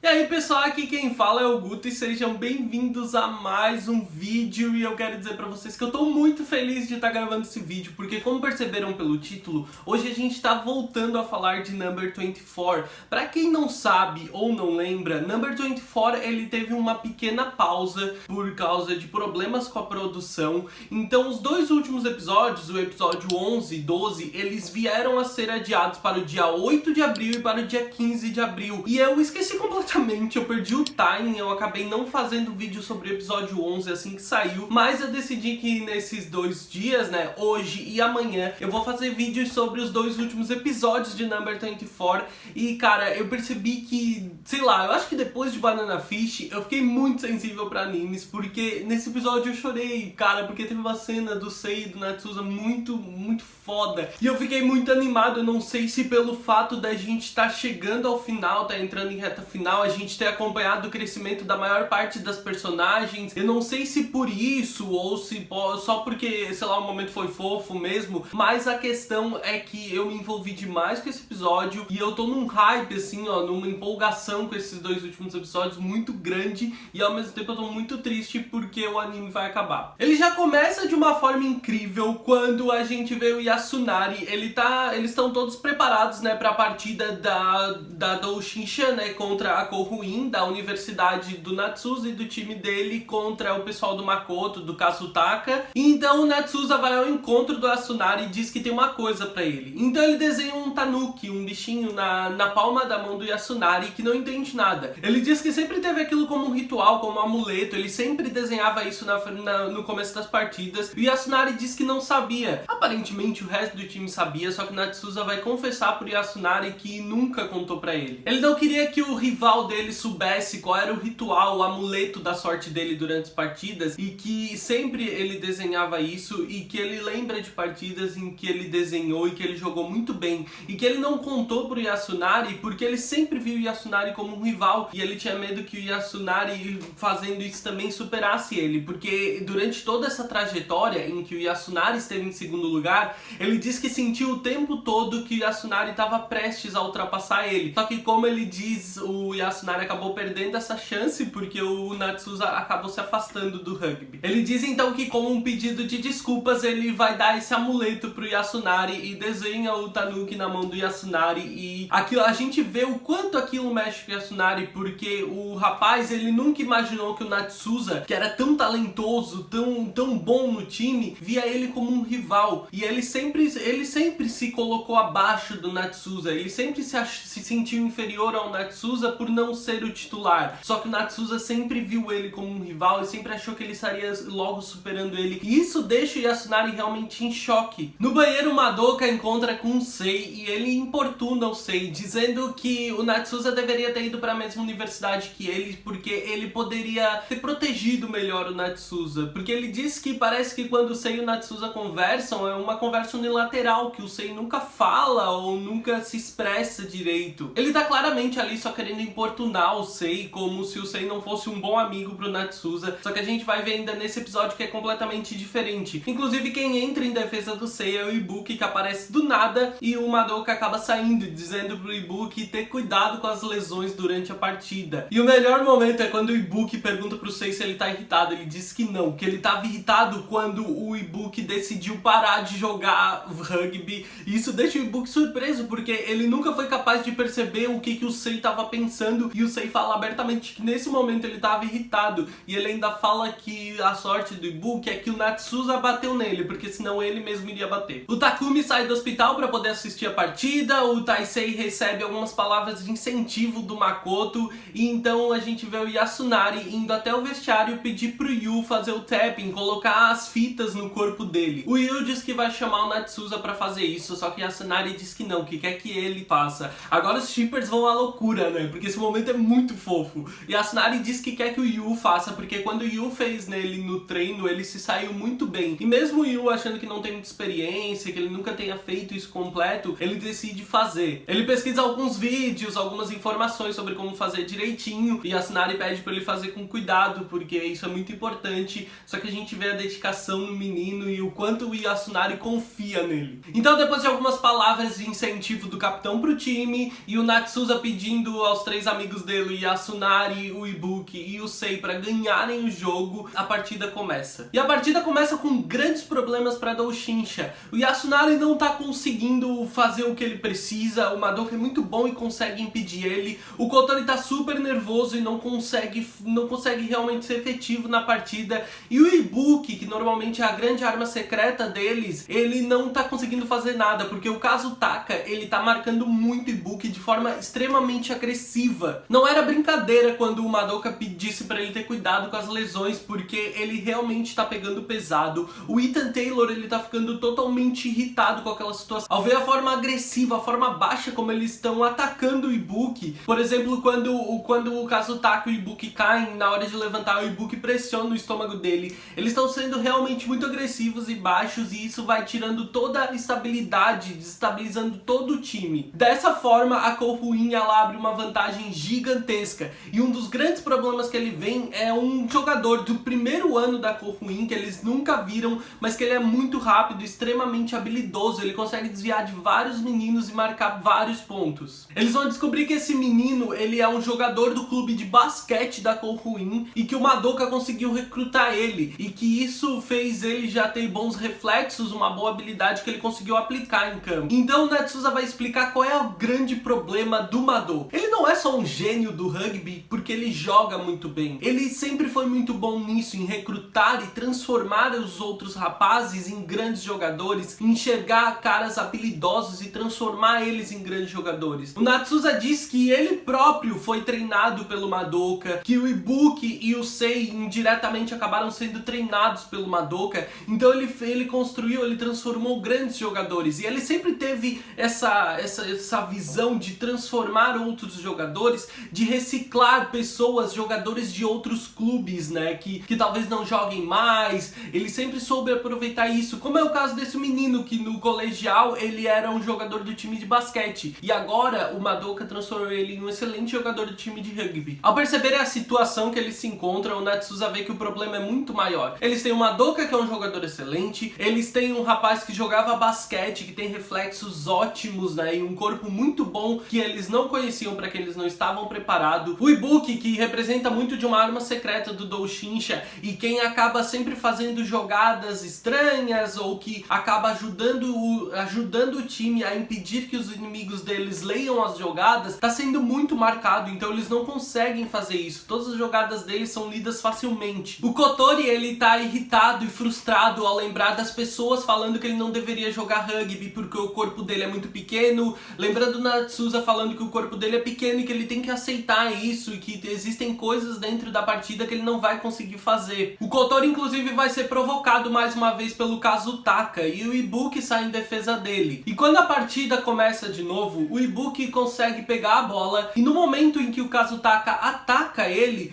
E aí pessoal, aqui quem fala é o Guto e sejam bem-vindos a mais um vídeo. E eu quero dizer pra vocês que eu tô muito feliz de estar gravando esse vídeo, porque como perceberam pelo título, hoje a gente tá voltando a falar de Number 24. Pra quem não sabe ou não lembra, Number 24 ele teve uma pequena pausa por causa de problemas com a produção. Então os dois últimos episódios, o episódio 11 e 12, eles vieram a ser adiados para o dia 8 de abril e para o dia 15 de abril. E eu esqueci completamente, eu perdi o timing, eu acabei não fazendo vídeo sobre o episódio 11 assim que saiu, mas eu decidi que nesses dois dias, né, hoje e amanhã, eu vou fazer vídeos sobre os dois últimos episódios de Number 24. E cara, eu percebi que, sei lá, eu acho que depois de Banana Fish, eu fiquei muito sensível pra animes, porque nesse episódio eu chorei, cara, porque teve uma cena do Sei e do Natsuza muito foda. E eu fiquei muito animado, eu não sei se pelo fato da gente estar chegando ao final, tá entrando em reta final, a gente ter acompanhado o crescimento da maior parte das personagens. Eu não sei se por isso ou se só porque, sei lá, o momento foi fofo mesmo, mas a questão é que eu me envolvi demais com esse episódio e eu tô num hype, assim, ó, numa empolgação com esses dois últimos episódios muito grande e ao mesmo tempo eu tô muito triste porque o anime vai acabar. Ele já começa de uma forma incrível quando a gente vê o Yasunari, eles estão todos preparados, né, pra partida da Doshinsha, né, contra a Koruin, da universidade do Natsuza e do time dele contra o pessoal do Makoto, do Kazutaka. E então o Natsuza vai ao encontro do Yasunari e diz que tem uma coisa pra ele. Então ele desenha um tanuki, um bichinho na palma da mão do Yasunari que não entende nada. Ele diz que sempre teve aquilo como um ritual, como um amuleto, ele sempre desenhava isso no começo das partidas. E o Yasunari diz que não sabia. Aparentemente o resto do time sabia, só que o Natsuza vai confessar pro Yasunari que nunca contou pra ele. Ele não queria que o rival dele soubesse qual era o ritual, o amuleto da sorte dele durante as partidas, e que sempre ele desenhava isso, e que ele lembra de partidas em que ele desenhou e que ele jogou muito bem, e que ele não contou pro Yasunari porque ele sempre viu o Yasunari como um rival, e ele tinha medo que o Yasunari fazendo isso também superasse ele, porque durante toda essa trajetória em que o Yasunari esteve em segundo lugar, ele diz que sentiu o tempo todo que o Yasunari estava prestes a ultrapassar ele, só que como ele diz, o Yasunari acabou perdendo essa chance porque o Natsuza acabou se afastando do rugby. Ele diz então que como um pedido de desculpas ele vai dar esse amuleto pro Yasunari e desenha o tanuki na mão do Yasunari, e aquilo, a gente vê o quanto aquilo mexe com o Yasunari, porque o rapaz ele nunca imaginou que o Natsuza, que era tão talentoso, tão bom no time, via ele como um rival, e ele sempre se colocou abaixo do Natsuza, ele sempre se sentiu inferior ao Natsuza por não ser o titular. Só que o Natsuza sempre viu ele como um rival e sempre achou que ele estaria logo superando ele. E isso deixa o Yasunari realmente em choque. No banheiro, o Madoka encontra com o Sei e ele importuna o Sei, dizendo que o Natsuza deveria ter ido para a mesma universidade que ele, porque ele poderia ter protegido melhor o Natsuza. Porque ele diz que parece que quando o Sei e o Natsuza conversam, é uma conversa unilateral, que o Sei nunca fala ou nunca se expressa direito. Ele tá claramente ali só querendo importunar o Sei, como se o Sei não fosse um bom amigo pro Natsuza, só que a gente vai ver ainda nesse episódio que é completamente diferente. Inclusive quem entra em defesa do Sei é o Ibuki, que aparece do nada, e o Madoka acaba saindo, dizendo pro Ibuki ter cuidado com as lesões durante a partida. E o melhor momento é quando o Ibuki pergunta pro Sei se ele tá irritado. Ele diz que não, que ele tava irritado quando o Ibuki decidiu parar de jogar rugby. E isso deixa o Ibuki surpreso, porque ele nunca foi capaz de perceber o que o Sei tava pensando, e o Sei fala abertamente que nesse momento ele tava irritado, e ele ainda fala que a sorte do Ibuki é que o Natsuza bateu nele, porque senão ele mesmo iria bater. O Takumi sai do hospital para poder assistir a partida, o Taisei recebe algumas palavras de incentivo do Makoto, e então a gente vê o Yasunari indo até o vestiário pedir pro Yu fazer o tapping, colocar as fitas no corpo dele. O Yu diz que vai chamar o Natsuza para fazer isso, só que o Yasunari diz que não, que quer que ele faça. Agora os shippers vão à loucura, né? Porque esse momento é muito fofo. E a Yasunari diz que quer que o Yu faça, porque quando o Yu fez nele no treino, ele se saiu muito bem. E mesmo o Yu achando que não tem muita experiência, que ele nunca tenha feito isso completo, ele decide fazer. Ele pesquisa alguns vídeos, algumas informações sobre como fazer direitinho, e a Yasunari pede pra ele fazer com cuidado, porque isso é muito importante. Só que a gente vê a dedicação no menino e o quanto o Yasunari confia nele. Então depois de algumas palavras de incentivo do capitão pro time, e o Natsuza pedindo aos três amigos dele, o Yasunari, o Ibuki e o Sei pra ganharem o jogo, a partida começa. E a partida começa com grandes problemas pra Doshinsha. O Yasunari não tá conseguindo fazer o que ele precisa, o Madoka é muito bom e consegue impedir ele. O Kotori tá super nervoso e não consegue realmente ser efetivo na partida. E o Ibuki, que normalmente é a grande arma secreta deles, ele não tá conseguindo fazer nada, porque o Kazutaka, ele tá marcando muito o Ibuki de forma extremamente agressiva. Não era brincadeira quando o Madoka disse pra ele ter cuidado com as lesões, porque ele realmente tá pegando pesado. O Ethan Taylor, ele tá ficando totalmente irritado com aquela situação. Ao ver a forma agressiva, a forma baixa como eles estão atacando o Ibuki. Por exemplo, quando o Kazutaka e o Ibuki caem, na hora de levantar, o Ibuki pressiona o estômago dele. Eles estão sendo realmente muito agressivos e baixos, e isso vai tirando toda a estabilidade, desestabilizando todo o time. Dessa forma, a Kofuin, ela abre uma vantagem gigantesca. E um dos grandes problemas que ele vem é um jogador do primeiro ano da Kofuin, que eles nunca viram, mas que ele é muito rápido, extremamente habilidoso. Ele consegue desviar de vários meninos e marcar vários pontos. Eles vão descobrir que esse menino, ele é um jogador do clube de basquete da Kofuin e que o Madoka conseguiu recrutar ele, e que isso fez ele já ter bons reflexos, uma boa habilidade que ele conseguiu aplicar em campo. Então o Natsuza vai explicar qual é o grande problema do Madoka. Ele não é só um gênio do rugby porque ele joga muito bem. Ele sempre foi muito bom nisso, em recrutar e transformar os outros rapazes em grandes jogadores, enxergar caras habilidosos e transformar eles em grandes jogadores. O Natsuza diz que ele próprio foi treinado pelo Madoka, que o Ibuki e o Sei indiretamente acabaram sendo treinados pelo Madoka. Então ele construiu, ele transformou grandes jogadores, e ele sempre teve essa visão de transformar outros jogadores, de reciclar pessoas, jogadores de outros clubes, né, que talvez não joguem mais. Ele sempre soube aproveitar isso, como é o caso desse menino que no colegial ele era um jogador do time de basquete, e agora o Madoka transformou ele em um excelente jogador do time de rugby. Ao perceber a situação que eles se encontram, o Natsuza vê que o problema é muito maior. Eles têm o Madoka, que é um jogador excelente, eles têm um rapaz que jogava basquete, que tem reflexos ótimos, né, e um corpo muito bom que eles não conheciam, para que eles não estavam preparados. O Ibuki, que representa muito de uma arma secreta do Doshinsha, e quem acaba sempre fazendo jogadas estranhas, ou que acaba ajudando o time a impedir que os inimigos deles leiam as jogadas, tá sendo muito marcado, então eles não conseguem fazer isso. Todas as jogadas deles são lidas facilmente. O Kotori, ele tá irritado e frustrado ao lembrar das pessoas falando que ele não deveria jogar rugby porque o corpo dele é muito pequeno, lembrando Natsuza falando que o corpo dele é pequeno e que ele tem que aceitar isso, e que existem coisas dentro da partida que ele não vai conseguir fazer. O Kotori, inclusive, vai ser provocado mais uma vez pelo Kazutaka, e o Ibuki sai em defesa dele. E quando a partida começa de novo, o Ibuki consegue pegar a bola, e no momento em que o Kazutaka ataca ele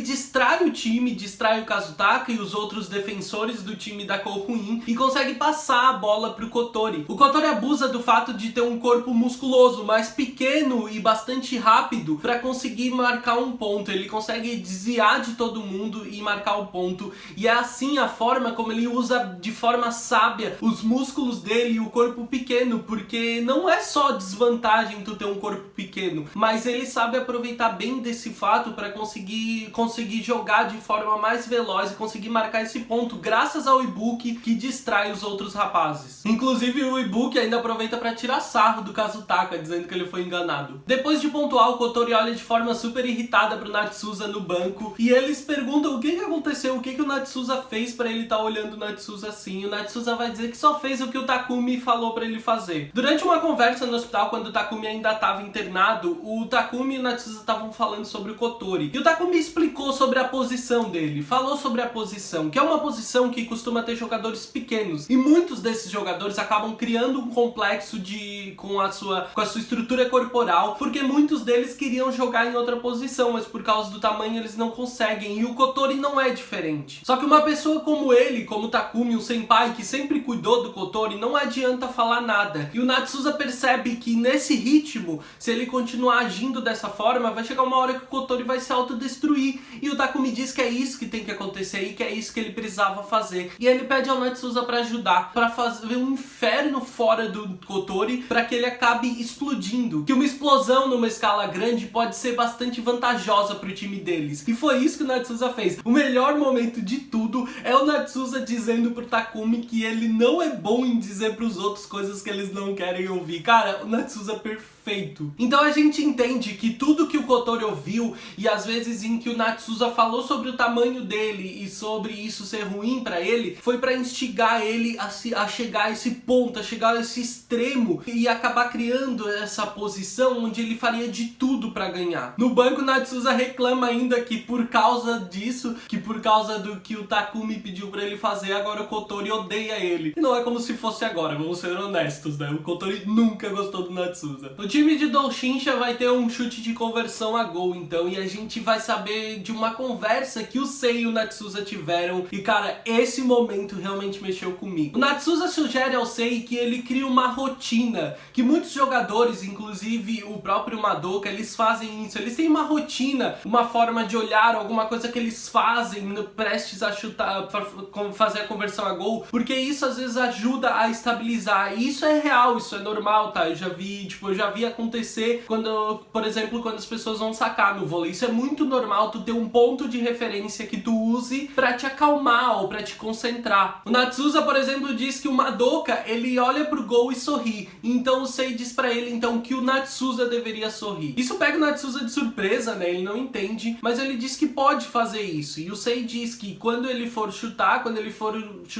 distrai o time, distrai o Kazutaka e os outros defensores do time da Kofuin, e consegue passar a bola pro Kotori. O Kotori abusa do fato de ter um corpo musculoso, mas pequeno e bastante rápido, para conseguir marcar um ponto. Ele consegue desviar de todo mundo e marcar o ponto, e é assim a forma como ele usa de forma sábia os músculos dele e o corpo pequeno, porque não é só desvantagem tu ter um corpo pequeno, mas ele sabe aproveitar bem desse fato para conseguir jogar de forma mais veloz e conseguir marcar esse ponto, graças ao Ibuki, que distrai os outros rapazes. Inclusive o Ibuki ainda aproveita para tirar sarro do Kazutaka, dizendo que ele foi enganado. Depois de pontuar, o Kotori olha de forma super irritada pro Natsuza no banco, e eles perguntam o que aconteceu, o que o Natsuza fez para ele estar olhando o Natsuza assim. E o Natsuza vai dizer que só fez o que o Takumi falou para ele fazer. Durante uma conversa no hospital, quando o Takumi ainda estava internado, o Takumi e o Natsuza estavam falando sobre o Kotori, e o Takumi explicou sobre a posição dele, falou sobre a posição, que é uma posição que costuma ter jogadores pequenos, e muitos desses jogadores acabam criando um complexo com a sua estrutura corporal, porque muitos deles queriam jogar em outra posição, mas por causa do tamanho eles não conseguem, e o Kotori não é diferente. Só que uma pessoa como ele, como o Takumi, um senpai que sempre cuidou do Kotori, não adianta falar nada. E o Natsuza percebe que nesse ritmo, se ele continuar agindo dessa forma, vai chegar uma hora que o Kotori vai se autodestruir. E o Takumi diz que é isso que tem que acontecer e que é isso que ele precisava fazer. E ele pede ao Natsuza pra ajudar, pra fazer um inferno fora do Kotori, pra que ele acabe explodindo. Que uma explosão numa escala grande pode ser bastante vantajosa pro time deles. E foi isso que o Natsuza fez. O melhor momento de tudo é o Natsuza dizendo pro Takumi que ele não é bom em dizer pros outros coisas que eles não querem ouvir. Cara, o Natsuza é perfeito. Então a gente entende que tudo que o Kotori ouviu e às vezes em que o Natsuza falou sobre o tamanho dele e sobre isso ser ruim pra ele, foi pra instigar ele a chegar a esse ponto, a chegar a esse extremo e acabar criando essa posição onde ele faria de tudo pra ganhar. No banco, o Natsuza reclama ainda que por causa disso, que por causa do que o Takumi pediu pra ele fazer, agora o Kotori odeia ele. E não é como se fosse agora, vamos ser honestos, né? O Kotori nunca gostou do Natsuza. O time de Doshinsha vai ter um chute de conversão a gol, então, e a gente vai saber de uma conversa que o Sei e o Natsuza tiveram. E cara, esse momento realmente mexeu comigo. O Natsuza sugere ao Sei que ele crie uma rotina, que muitos jogadores, inclusive o próprio Madoka, eles fazem isso. Eles têm uma rotina, uma forma de olhar, alguma coisa que eles fazem prestes a chutar, fazer a conversão a gol, porque isso às vezes ajuda a estabilizar. E isso é real, isso é normal, tá? Eu já vi acontecer quando, por exemplo, quando as pessoas vão sacar no vôlei. Isso é muito normal, tu ter um ponto de referência que tu use pra te acalmar ou pra te concentrar. O Natsuza, por exemplo, diz que o Madoka, ele olha pro gol e sorri. Então o Sei diz pra ele, então, que o Natsuza deveria sorrir. Isso pega o Natsuza de surpresa, né? Ele não entende, mas ele diz que pode fazer isso. E o Sei diz que quando ele for chutar, quando ele for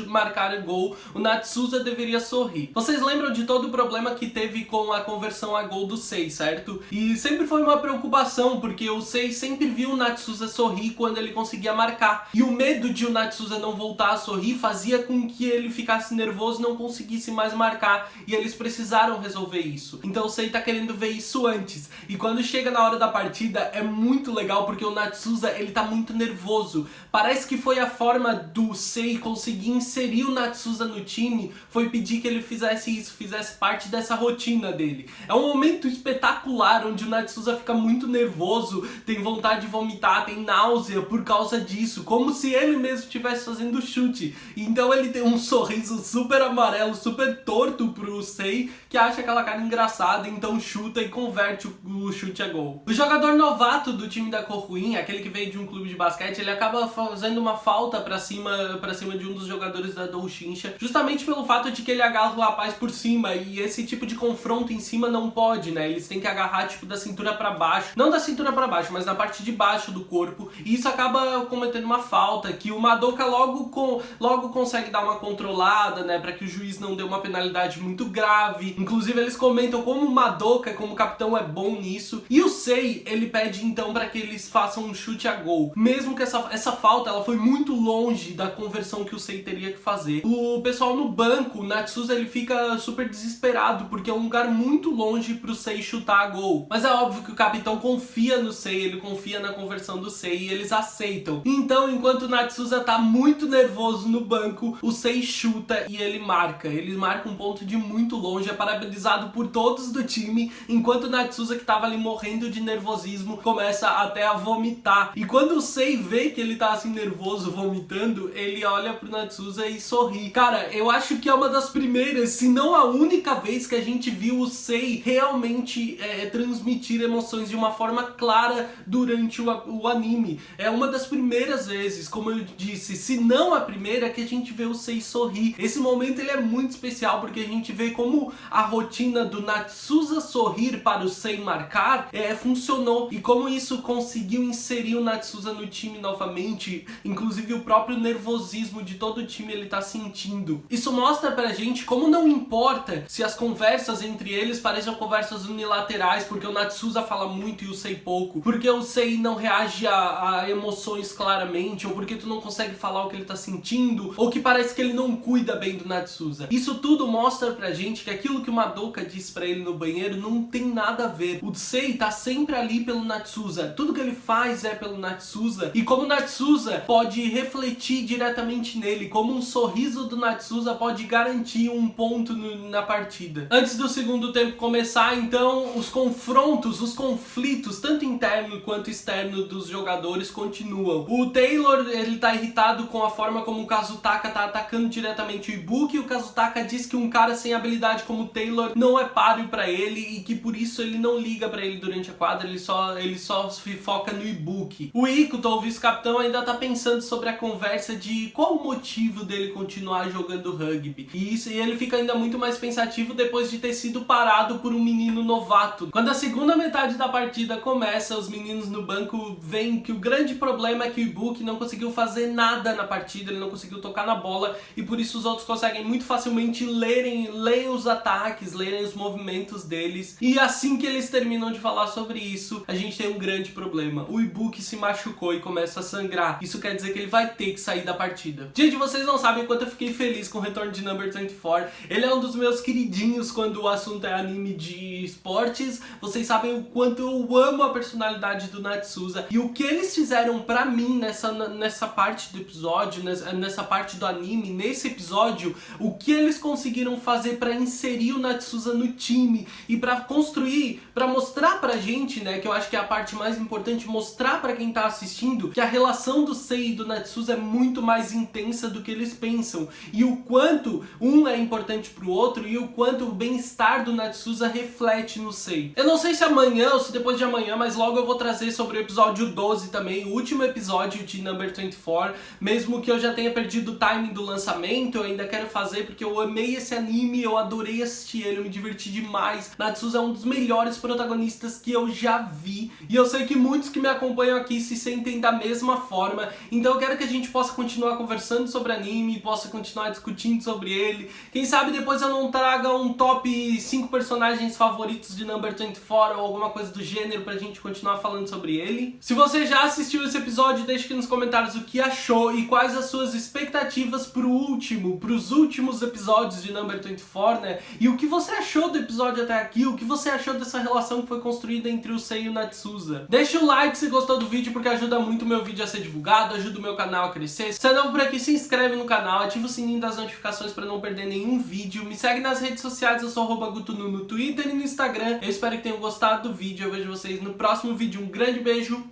marcar o gol, o Natsuza deveria sorrir. Vocês lembram de todo o problema que teve com a conversão a gol do Sei, certo? E sempre foi uma preocupação, porque o Sei sempre viu o Natsuza sorrir quando ele conseguia marcar. E o medo de o Natsuza não voltar a sorrir fazia com que ele ficasse nervoso e não conseguisse mais marcar. E eles precisaram resolver isso. Então o Sei tá querendo ver isso antes. E quando chega na hora da partida, é muito legal, porque o Natsuza, ele tá muito nervoso. Parece que foi a forma do Sei conseguir inserir o Natsuza no time, foi pedir que ele fizesse isso, fizesse parte dessa rotina dele. É um momento espetacular, onde o Natsuza fica muito nervoso, tem vontade de vomitar, tem náusea por causa disso, como se ele mesmo estivesse fazendo chute. Então ele tem um sorriso super amarelo, super torto pro Sei, que acha aquela cara engraçada, então chuta e converte o chute a gol. O jogador novato do time da Kokuin, aquele que veio de um clube de basquete, ele acaba fazendo uma falta pra cima de um dos jogadores da Doshinsha, justamente pelo fato de que ele agarra o rapaz por cima, e esse tipo de confronto em cima não pode, né? Eles têm que agarrar tipo da cintura pra baixo, não da cintura pra baixo, mas na parte de baixo do corpo, e isso acaba cometendo uma falta, que o Madoka logo consegue dar uma controlada, né, pra que o juiz não dê uma penalidade muito grave. Inclusive eles comentam como o Madoka, como capitão, é bom nisso, e o Sei, ele pede então pra que eles façam um chute a gol, mesmo que essa falta, ela foi muito longe da conversão que o Sei teria que fazer. O pessoal no banco, o Natsuza, ele fica super desesperado, porque é um lugar muito longe pro Sei chutar a gol. Mas é óbvio que o capitão confia no Sei, ele confia na conversão do Sei e eles aceitam. Então, enquanto o Natsuza tá muito nervoso no banco, o Sei chuta e ele marca. Ele marca um ponto de muito longe, é parabenizado por todos do time, enquanto o Natsuza, que tava ali morrendo de nervosismo, começa até a vomitar. E quando o Sei vê que ele tá assim nervoso, vomitando, ele olha pro Natsuza e sorri. Cara, eu acho que é uma das primeiras, se não a única vez que a gente viu o Sei realmente transmitir emoções de uma forma clara durante o anime. É uma das primeiras vezes, como eu disse, se não a primeira, que a gente vê o Sei sorrir. Esse momento ele é muito especial, porque a gente vê como a rotina do Natsuza sorrir para o Sei marcar funcionou, e como isso conseguiu inserir o Natsuza no time novamente, inclusive o próprio nervosismo de todo o time ele tá sentindo. Isso mostra pra gente como não importa se as conversas entre eles parecem conversas unilaterais, porque o Natsuza fala muito e o Sei pouco, porque o Sei não reage a emoções claramente, ou porque tu não consegue falar o que ele tá sentindo, ou que parece que ele não cuida bem do Natsuza. Isso tudo mostra pra gente que aquilo que o Madoka disse pra ele no banheiro não tem nada a ver. O Sei tá sempre ali pelo Natsuza, tudo que ele faz é pelo Natsuza, e como o Natsuza pode refletir diretamente nele, como um sorriso do Natsuza pode garantir um ponto na partida. Antes do segundo tempo começar, então, os confrontos, os conflitos, tanto internos interno quanto externo dos jogadores continuam. O Taylor, ele tá irritado com a forma como o Kazutaka tá atacando diretamente o Ibuki, e o Kazutaka diz que um cara sem habilidade como o Taylor não é páreo pra ele e que por isso ele não liga pra ele durante a quadra, ele só se foca no Ibuki. O Ikuto, o vice-capitão, ainda tá pensando sobre a conversa de qual o motivo dele continuar jogando rugby. E ele fica ainda muito mais pensativo depois de ter sido parado por um menino novato. Quando a segunda metade da partida começa, os meninos no banco veem que o grande problema é que o Ibuki não conseguiu fazer nada na partida, ele não conseguiu tocar na bola e por isso os outros conseguem muito facilmente lerem os ataques, lerem os movimentos deles. E assim que eles terminam de falar sobre isso, a gente tem um grande problema. O Ibuki se machucou e começa a sangrar. Isso quer dizer que ele vai ter que sair da partida. Gente, vocês não sabem o quanto eu fiquei feliz com o retorno de Number 24. Ele é um dos meus queridinhos quando o assunto é anime de esportes. Vocês sabem o quanto eu amo a personalidade do Natsuza. E o que eles fizeram pra mim nessa parte do episódio, nessa parte do anime, nesse episódio, o que eles conseguiram fazer pra inserir o Natsuza no time e pra construir, pra mostrar pra gente, né, que eu acho que é a parte mais importante, mostrar pra quem tá assistindo que a relação do Sei e do Natsuza é muito mais intensa do que eles pensam. E o quanto um é importante pro outro e o quanto o bem-estar do Natsuza reflete no Sei. Eu não sei se amanhã ou se depois de amanhã, mas logo eu vou trazer sobre o episódio 12 também, o último episódio de Number 24, mesmo que eu já tenha perdido o timing do lançamento, eu ainda quero fazer porque eu amei esse anime, eu adorei assistir ele, eu me diverti demais. Natsuza é um dos melhores protagonistas que eu já vi e eu sei que muitos que me acompanham aqui se sentem da mesma forma, então eu quero que a gente possa continuar conversando sobre anime, possa continuar discutindo sobre ele. Quem sabe depois eu não traga um top 5 personagens favoritos de Number 24 ou alguma coisa do gênero pra gente continuar falando sobre ele. Se você já assistiu esse episódio, deixe aqui nos comentários o que achou e quais as suas expectativas pros últimos episódios de Number 24, né? E o que você achou do episódio até aqui, o que você achou dessa relação que foi construída entre o Sei e o Natsuza. Deixa o like se gostou do vídeo porque ajuda muito o meu vídeo a ser divulgado, ajuda o meu canal a crescer. Se é novo por aqui, se inscreve no canal, ativa o sininho das notificações pra não perder nenhum vídeo. Me segue nas redes sociais, eu sou @gutunu no Twitter e no Instagram. Eu espero que tenham gostado do vídeo, eu vejo vocês no próximo vídeo. Um grande beijo,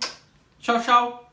tchau, tchau!